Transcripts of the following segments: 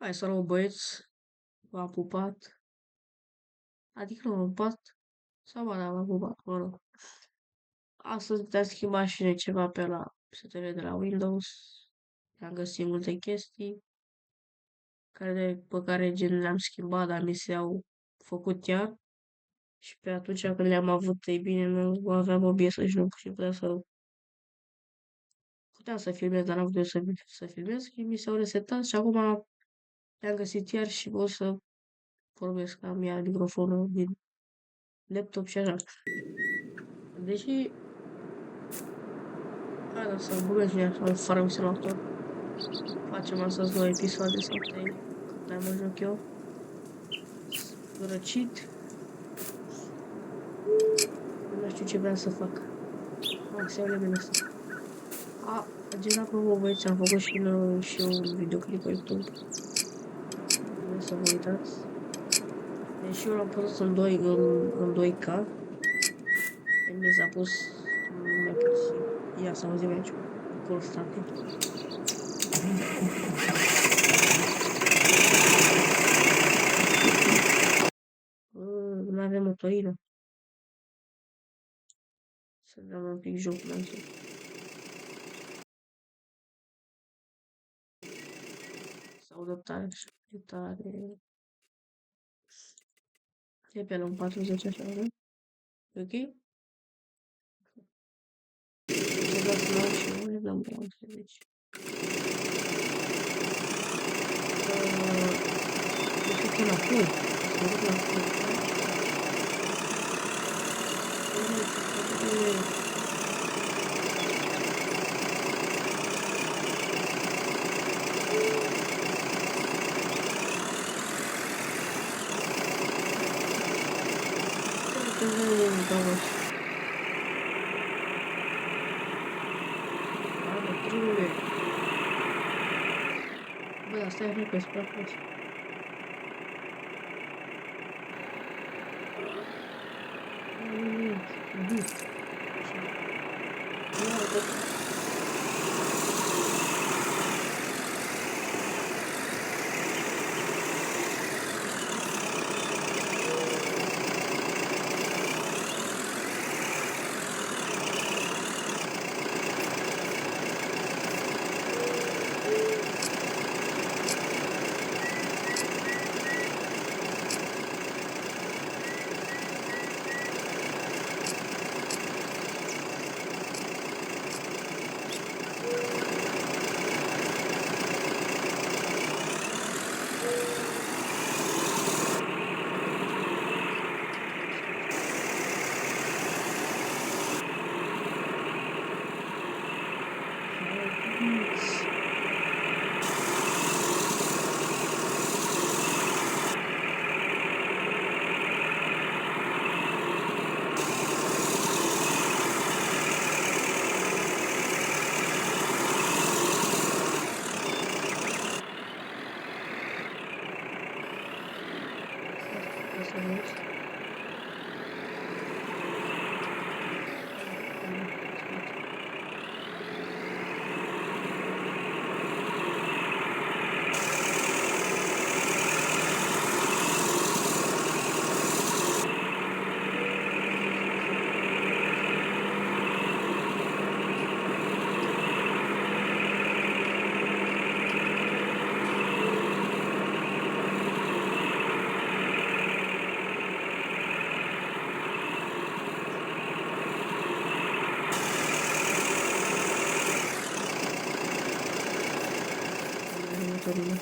Hai să luăm băieți, v-am pupat, adică nu m-am pupat, sau ba da, m-am pupat, mă rog. Astăzi te-am schimbat și noi ceva pe la setele de la Windows, am găsit multe chestii, pe care gen le-am schimbat, dar mi s-au făcut chiar. Și pe atunci când le-am avut, ei bine, nu aveam OBS și nu și puteam să filmez, dar n-am putut să filmez și mi s-au resetat și acum le-am găsit iar și pot să vorbesc, am iar microfonul din laptop și așa. Deși, hai să băgăm și așa, fără miselator. Facem astăzi 2 episoade sau 3, cât mai mă joc eu. Răcit. Nu știu ce vreau să fac. Să iau bine asta. Gen apropo, băieți, am făcut și un videoclip pe YouTube. Vreau să vă uitați. Deși eu l-am pus în 2K. Mi s-a pus mai puțin. Ia să auzim aici. Acolo state. Nu avem motorină. Să dăm un pic joc la zi. Să audă tare, tare. E pe la un 40 așa, nu? Ok? Ce vreau să dau și eu, le dăm pe la 11. Eu știu că la full. Să mă duc la full. Bă, asta e că spre fost. motorină.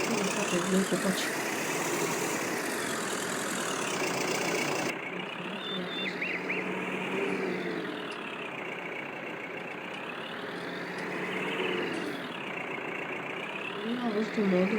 Nu, frate, doi copaci. Nu am văzut un mod.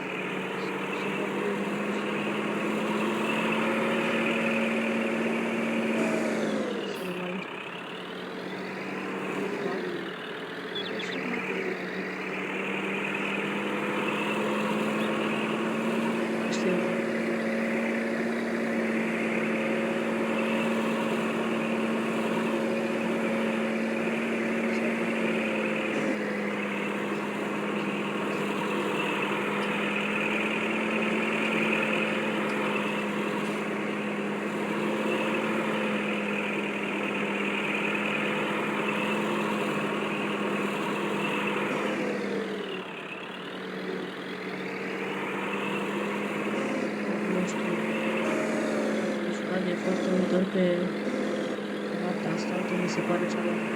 pe harta asta, uite, mi se pare cea mai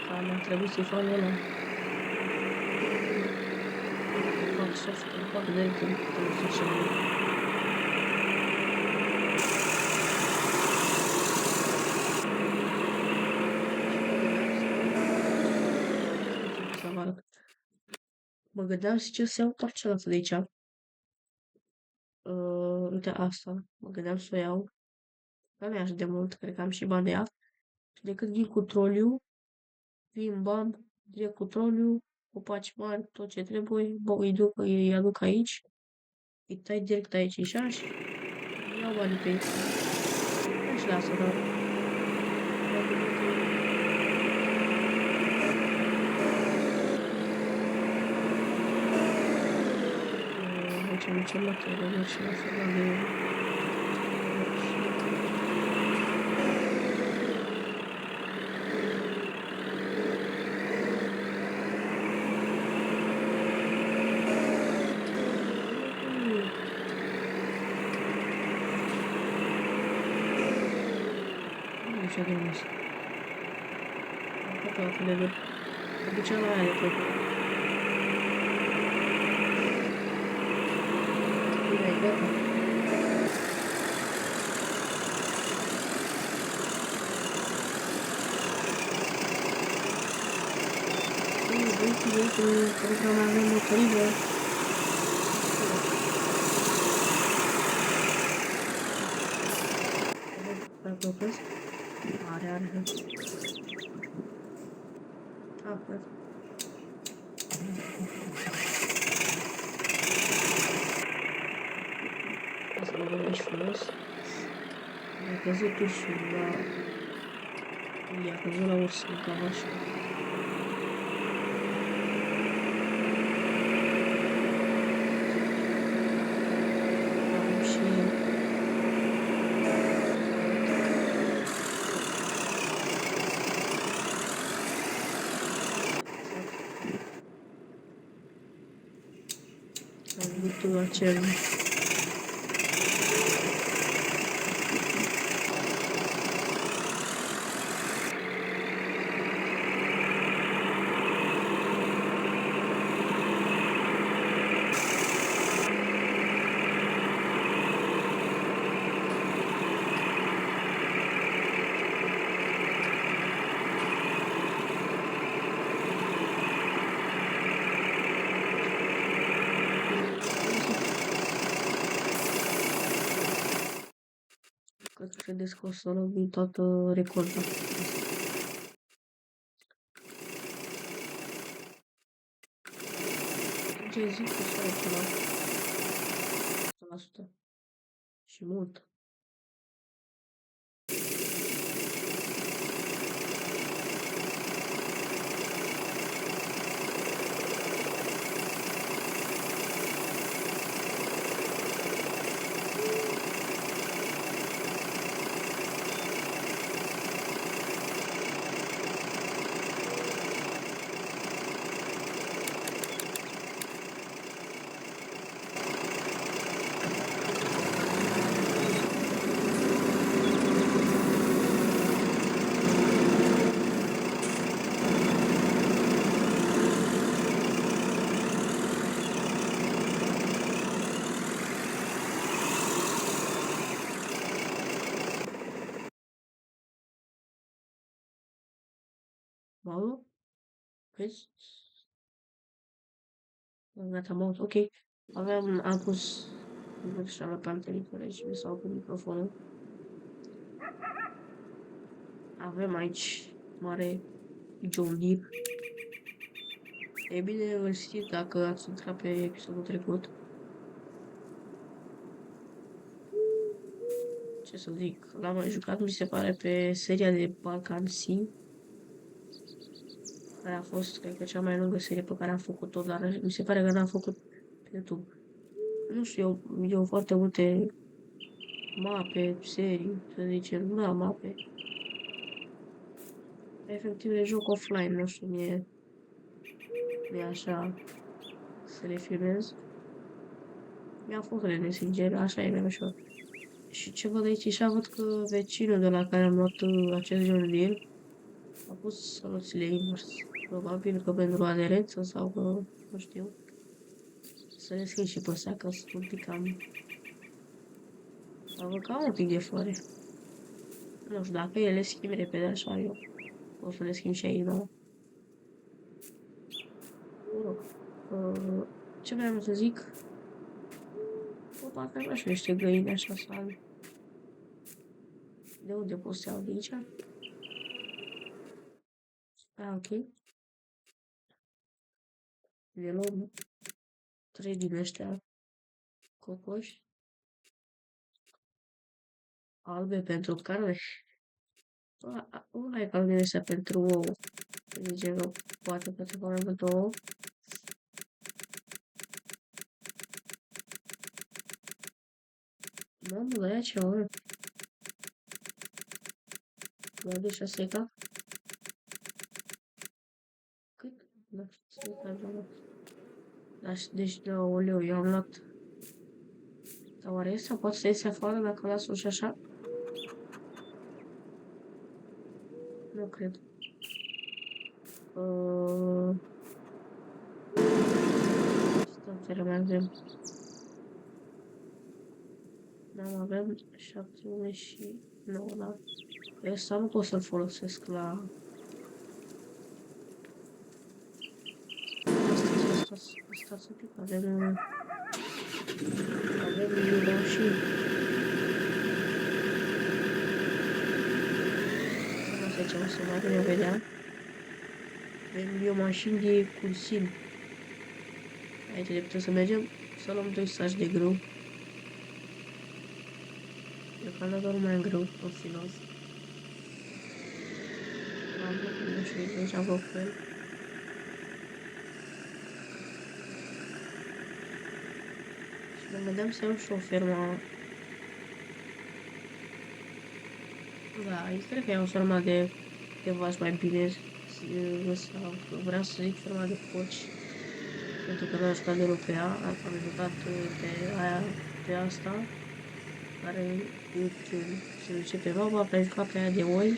cam ar trebui să-i fac ăla. Fac soft, fac direct în televiziune. Mă gândeam sincer să iau parcela asta de aici. Uite asta. Mă gândeam să o iau. Dar nu e așa de mult, cred că am și bani de ea. Și decât vin cu troliu, vin bani, direct cu troliu, copaci mari, tot ce trebuie, îi aduc aici, îi tai direct aici, așa, și iau banii pe aici. Și lasă, dar... Facem ce materiale și la fel de... Ce de mult. Am făcut atât de obicei la aia de tot. Bine, gata. Cred că mai avem o tribă. Dacă opresc. Are. Cred. Asta mă gândești frumos. Mi-a căzut ursul la... I-a căzut la urs în cavaș. Am și... Butul acel. Că credeți că o să lovim toată recolta. Ce zic că să o la 100%. Și mult. Mamă? Vezi? Gata, am auzit. Ok. Am pus la pe altele și mi s-a oprit microfonul. Avem aici mare John Deere. E bine, îl știți dacă ați intrat pe episodul trecut. Ce să zic, l-am mai jucat, mi se pare, pe seria de Balkan Sea, care a fost, cred că, cea mai lungă serie pe care am făcut-o, dar mi se pare că n-am făcut pe YouTube. Nu știu, eu foarte multe mape, serii, să zicem, da, mape. Efectiv, le joc offline, nu știu, mie așa să le filmez. Mi-a fost rele, sincer, așa e mai ușor. Și ce văd aici, și văd că vecinul de la care am luat acest jardin a pus soluțiile invers. Probabil că pentru aderență sau că, nu știu, să le schimb și pe astea, că sunt un pic cam... Dar văd că am un pic de floare. Nu știu, dacă ele schimb repede așa, eu o să le schimb și aici, dar... Mă rog. Ce vreau să zic? O, parcă aș vrea niște găini așa să am. De unde pot să iau de aici? Ah, ok. Le luăm 3 din ăștia cocoși. Albe pentru carne. Una e carne ăsta pentru ouă. Să zicem că poate pentru mai mult ouă. Mamă, dar ia ce ouă. Mă duc și seca. Cât? Nu știu, deci de oleu, eu am luat. Dar oare asta poate să iese afară dacă las-o și așa? Nu cred. Stăm să rămânem. Avem 79, da. Ăsta nu pot să-l folosesc la... Stați un pic, avem roșii. Nu știu ce o să mai bine vedea. Avem mașini de cursin. Aici de putem să mergem, să luăm 2 saci de grâu. Deocamdată nu mai am grâu, tot filos. Am făcut, nu știu, deci am făcut el. Și mă gândeam să iau și o fermă. Da, aici cred că e o fermă de vaci mai bine. Sau vreau să zic ferma de porci. Pentru că nu am jucat deloc pe ea, am jucat pe aia, pe asta. Care se duce pe mapa, am jucat pe aia de oi.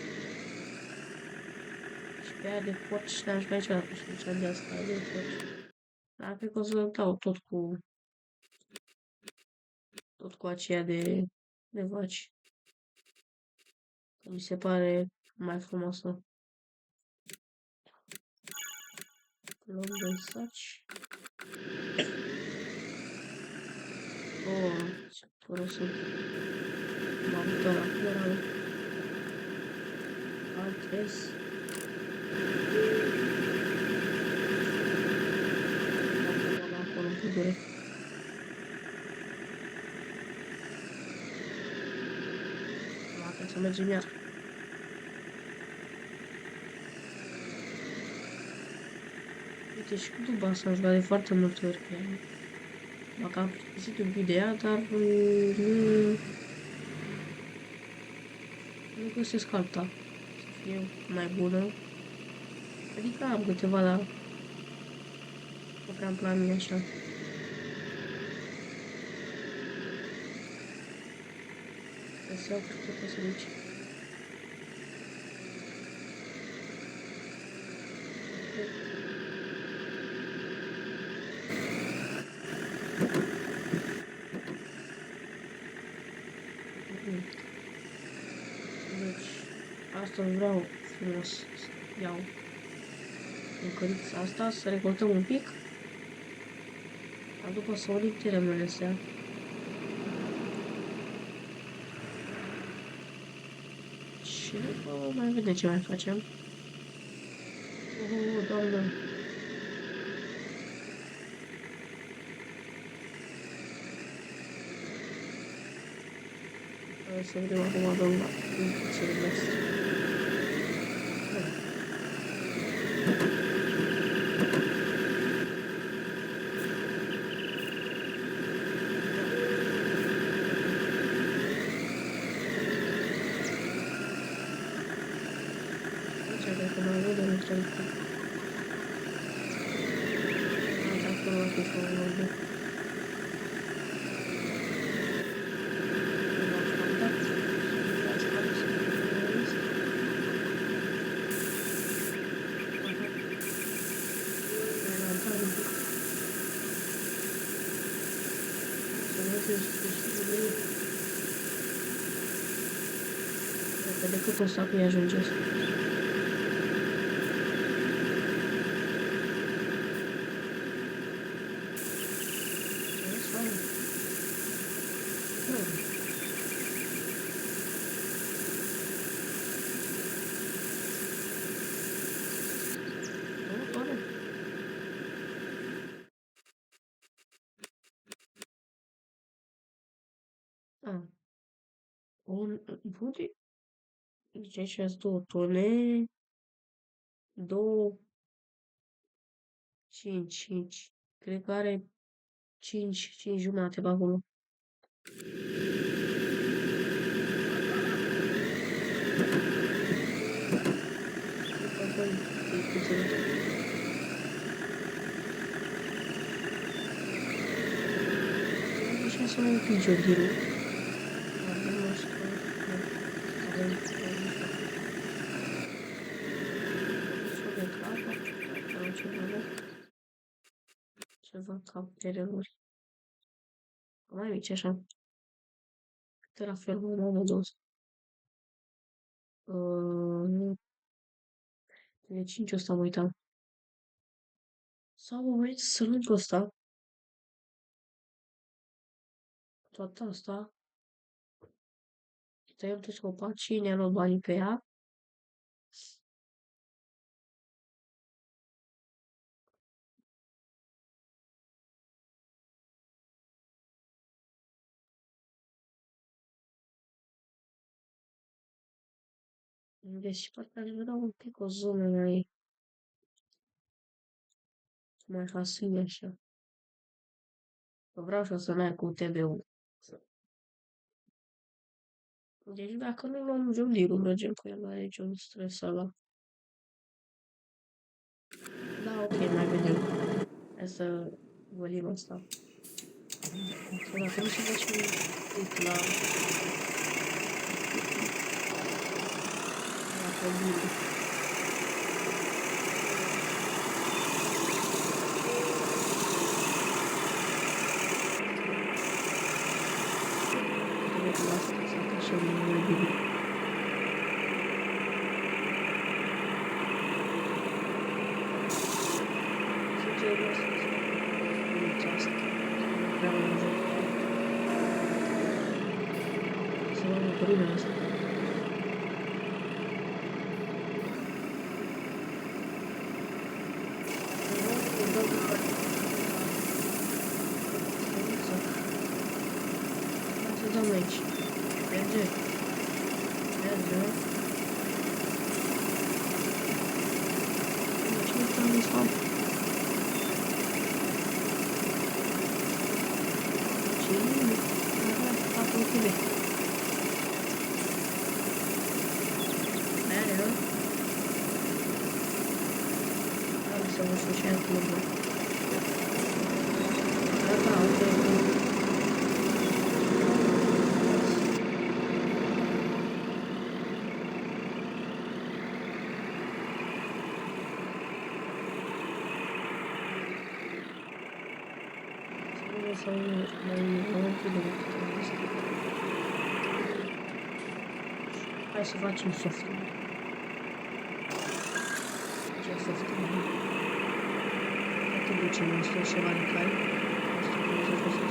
Și pe aia de porci n-am jucat niciodată, și duceam de asta de porci. Dar cred că o să dau tot cu aceea de vaci. Că mi se pare mai frumoasă. Luăm 2 saci. Oh, ce părăsut. M-am uitat la floral. Altres. Am acolo în pădure. Acum să mergem iar. Uite, și cu duba asta am jucat de foarte multe ori pe ea. Dacă am plictisit un pic de ea, dar nu găsesc alta să fie mai bună. Adică am câteva, dar nu prea-mi plac mie așa. Să iau câte pot să duci. Deci, asta vreau frumos să iau în cărița asta, să recoltăm un pic. Dar după să o limite rămâne astea. Și după mai vedem ce mai facem. Doamne. Să vedem acum avem la ce cred că mai vede, nu cred că... Alta acolo ar fi făcut de... L-am captat. Dați care să nu vedeți. Aha, l-am dat un pic. Să nu vedeți destul de bine. Dacă decât ăsta că-i ajungeți. Fain. Nu, pare. Ah, unde? Deci aici sunt 2 tone, 2, 5, 5. Cred că are 5, 5 jumate pe acolo. Apoi, e puțin. Așa să mai împingi o ghirul. Avem asta. Avem ușor de capă. Sau ceva, da? Ceva captereluri. Mai mici, așa. Câte la fel, mă, mă, dos. De 5 ăsta mă uitam. Sau mă uit să luăm pe ăsta. Toată asta. Tăiem toți copacii, ne-am luat banii pe ea. Deci parcă aș vrea un pic o zonă mai hasină așa. Că vreau și o să merg cu TB-ul. Deci dacă nu luăm Jolirul, mergem cu el aici, un stres ăla. Da, ok, mai vedem. Hai să golim asta. Sau dacă nu se face un pic la călire. Trebuie să las să așa mai bine. Sincer, vreau să nici asta. Vreau un joc. Să luăm o părine asta. Să dăm aici. Merge. Merge. Ce uitați de fapt? Ce e? Aha, 4 kg. Merge, nu? Hai să vă știu ce acolo. Gata, ok. Să mai luăm un pic de asta. Hai să facem software. Ce software? Poate ducem asta ceva de cai. Asta cum să fost să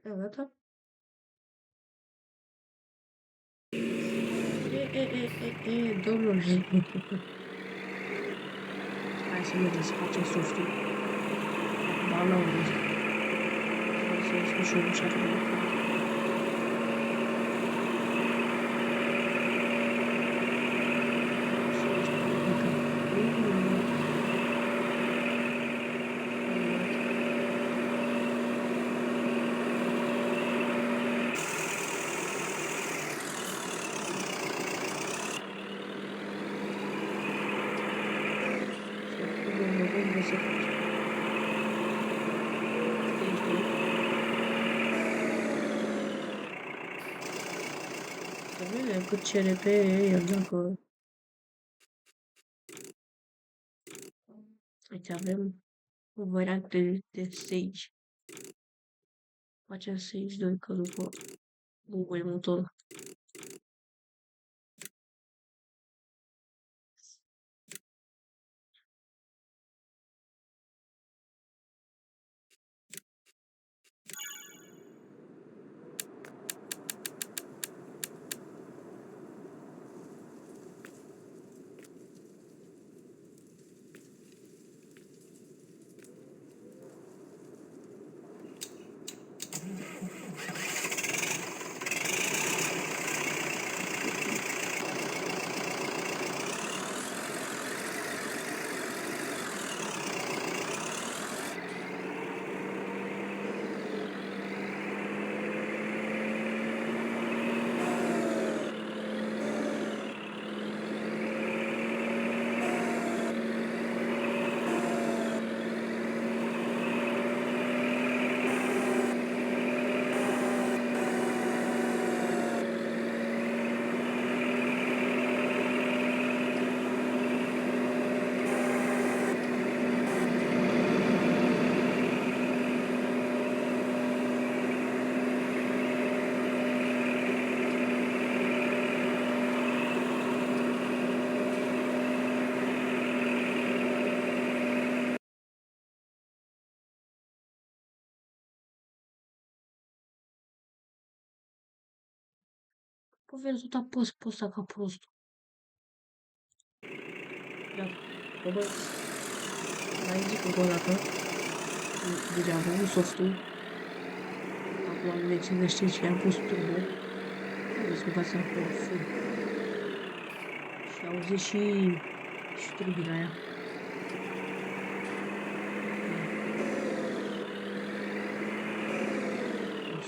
Evet. Durun. Hai să mergem să facem softul. Ba la urmă. Să ieși și eu așa de Bine, cât CRP e el, dacă... Aici avem o variantă de stage. Facem stage 2, că după Google motor. Păi vezi, tot apăs pe ăsta ca prostul. Iată, bă, mai zic încă o dată. Degeaba am softul. Acum ne cine știe ce am pus turbo. Vezi că dați acolo full. Și auzi și turbina aia.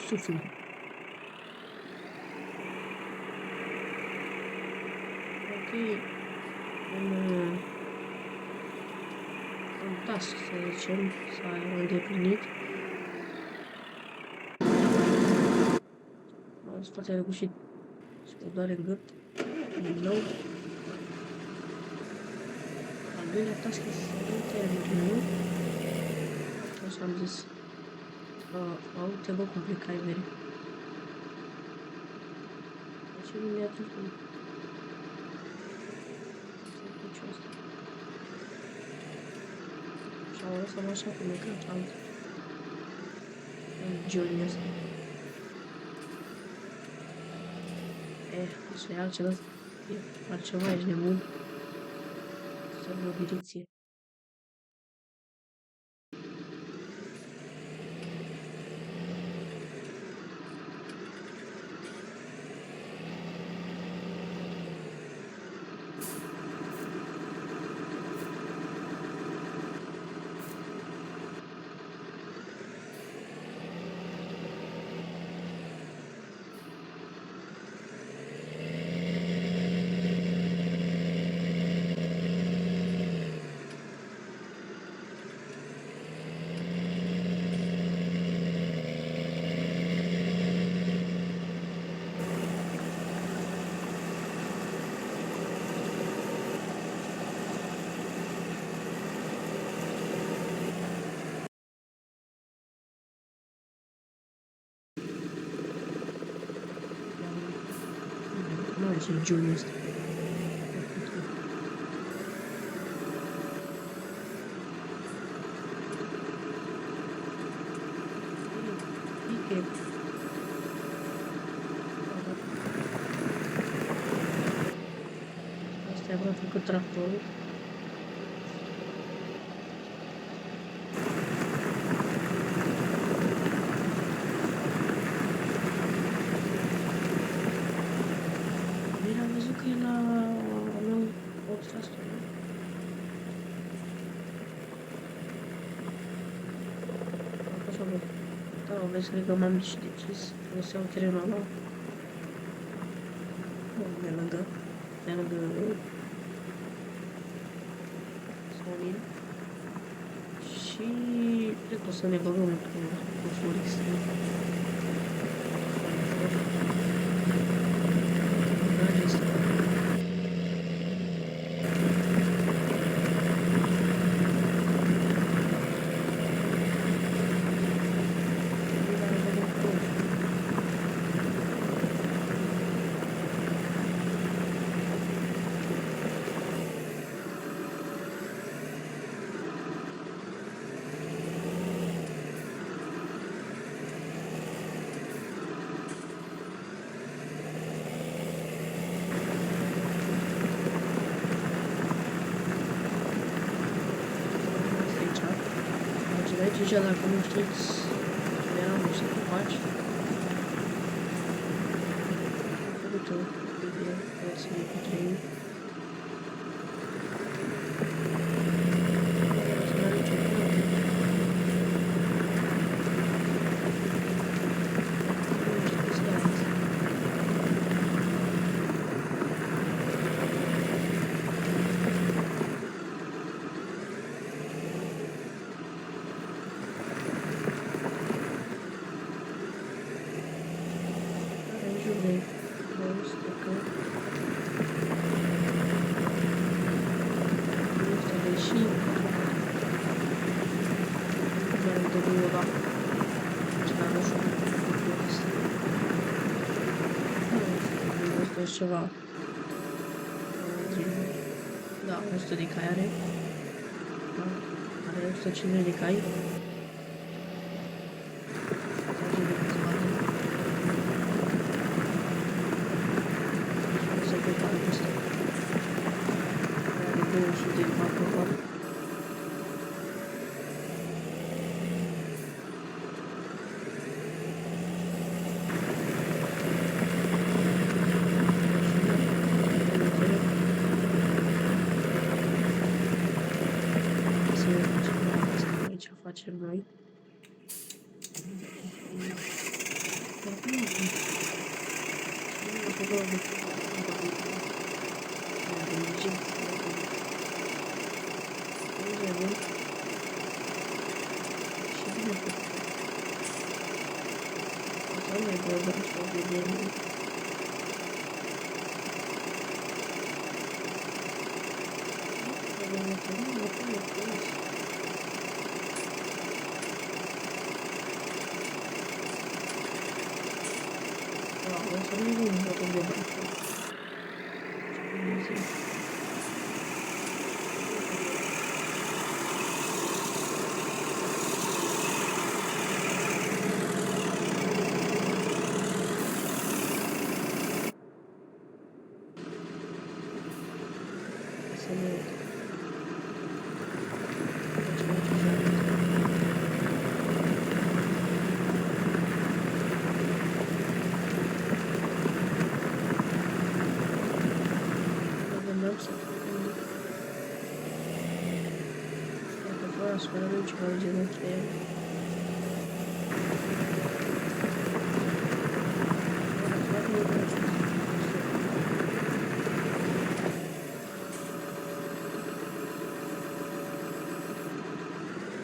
Suflu. Ok. Un task, să zicem, s-a îndeplinit. În spate a reușit să mă doare în gât. Din nou. Al doilea task este să termin. Așa am zis. Au ceva complicat, veri. Ce nu mi-a trecut? Și am lăsat așa cum e cântat. În Johnny ăsta. Așa e altceva. E altceva, ești nebun. Să vă o direcție. Nu ce Johnny ăsta. Pique. a făcut tractorul. Bine, am văzut că e la meu 8%. Așa bă. Da, vezi, cred că m-am decis. O să iau terenul ăla. De lângă. Sonin. Și cred că o să ne băgăm cu Florix. Aici, dacă nu știți, erau niște copaci. Am făcut o video, o să ne putrei. Ceva. Da, 100 de cai are. Da, are 150 de cai. O să pe parul ăsta. Are 200 de papă. Facem noi. Spero ci vogliono tre.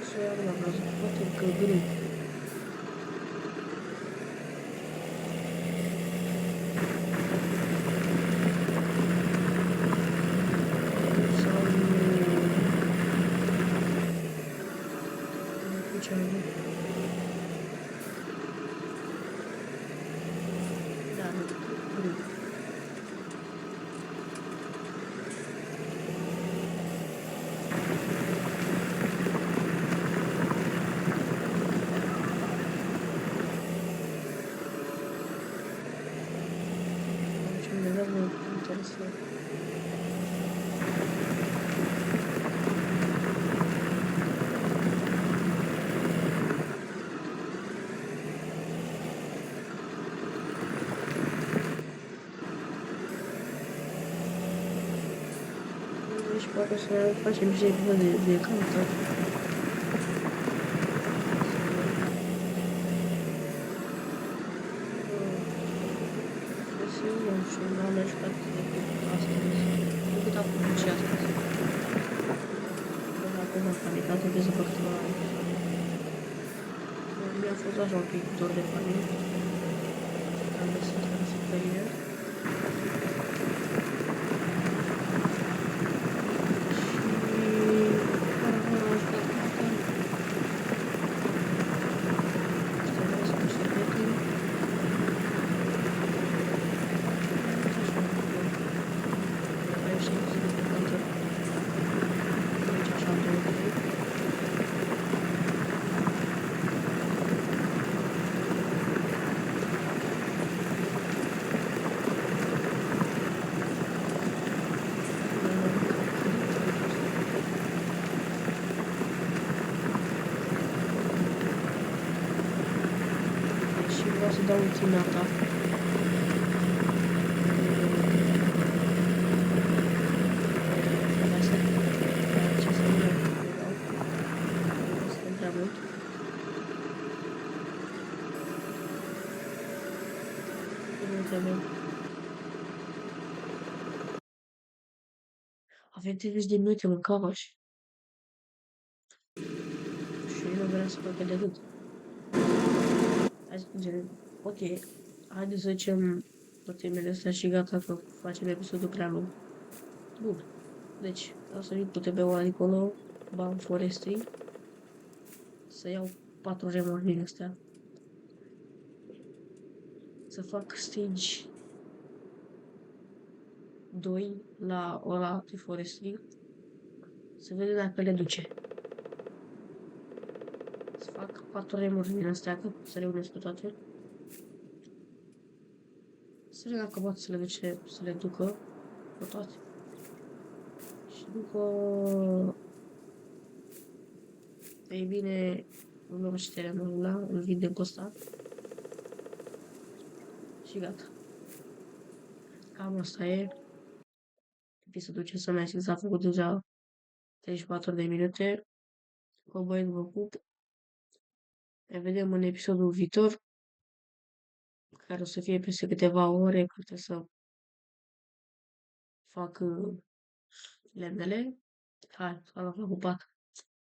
Să iau la bază, poate că greu. Da, greu. Deci mi-e interesant. și poate să facem și episod de calitate. Să eu și n-am mai jucat astăzi. Decât am făcut și astăzi. Până acum calitate de să fac câteva. Mi-a fost așa un pic dor de familie. Am găsit care să fie. Vreau să dau ultimata. Ce să nu mai dau. Este prea mult. Nu trebuie. Avem 30 de minute, mâncam așa. Și nu vreau să fac de atât. Hai să zicem, ok, haideți să zicem temele astea și gata că facem episodul prea lung. Bun, deci o să vin cu TB-ul acolo, Ban Forestry, să iau 4 remori din astea, să fac stage 2 la ora de Forestry, să vedem dacă le duce. Să fac 4 remori din astea, că să le unesc pe toate. Să vedem dacă pot să le duce, să le ducă pe toate. Și după... Ei bine, luăm și terenul ăla, îl vindem pe ăsta. Și gata. Cam asta e. Episodul ce să mai s-a făcut deja 34 de minute. Vă băieți, vă pup. Ne vedem în episodul viitor, care o să fie peste câteva ore, câte să fac lemnele. Hai, s-a ocupat.